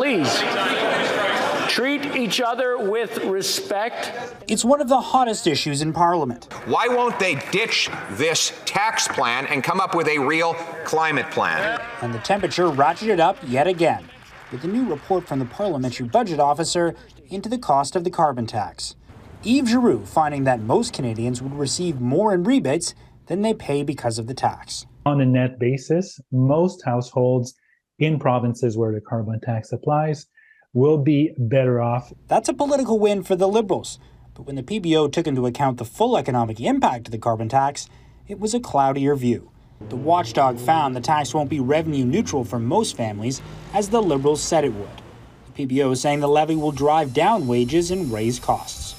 Please treat each other with respect. It's one of the hottest issues in Parliament. Why won't they ditch this tax plan and come up with a real climate plan? And the temperature ratcheted up yet again, with a new report from the Parliamentary Budget Officer into the cost of the carbon tax. Yves Giroux finding that most Canadians would receive more in rebates than they pay because of the tax. On a net basis, most households in provinces where the carbon tax applies will be better off. That's a political win for the Liberals. But when the PBO took into account the full economic impact of the carbon tax, it was a cloudier view. The watchdog found the tax won't be revenue neutral for most families, as the Liberals said it would. The PBO is saying the levy will drive down wages and raise costs.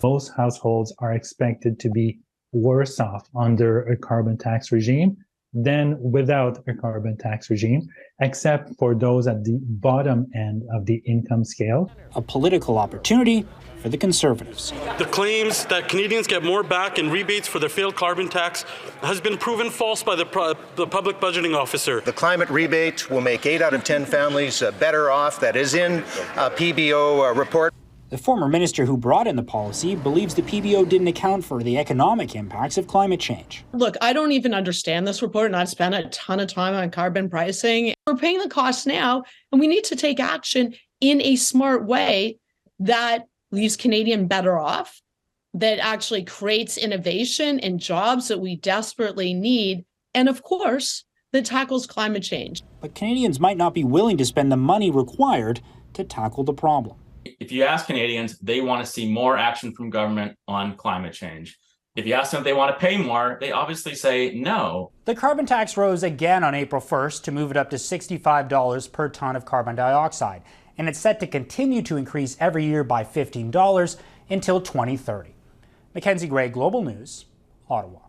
Most households are expected to be worse off under a carbon tax regime than without a carbon tax regime, except for those at the bottom end of the income scale. A political opportunity for the Conservatives. The claims that Canadians get more back in rebates for their failed carbon tax has been proven false by the public budgeting officer. The climate rebate will make 8 out of 10 families better off. That is in a PBO report. The former minister who brought in the policy believes the PBO didn't account for the economic impacts of climate change. Look, I don't even understand this report, and I've spent a ton of time on carbon pricing. We're paying the cost now, and we need to take action in a smart way that leaves Canadians better off, that actually creates innovation and jobs that we desperately need, and of course, that tackles climate change. But Canadians might not be willing to spend the money required to tackle the problem. If you ask Canadians, they want to see more action from government on climate change. If you ask them if they want to pay more, they obviously say no. The carbon tax rose again on April 1st to move it up to $65 per ton of carbon dioxide. And it's set to continue to increase every year by $15 until 2030. Mackenzie Gray, Global News, Ottawa.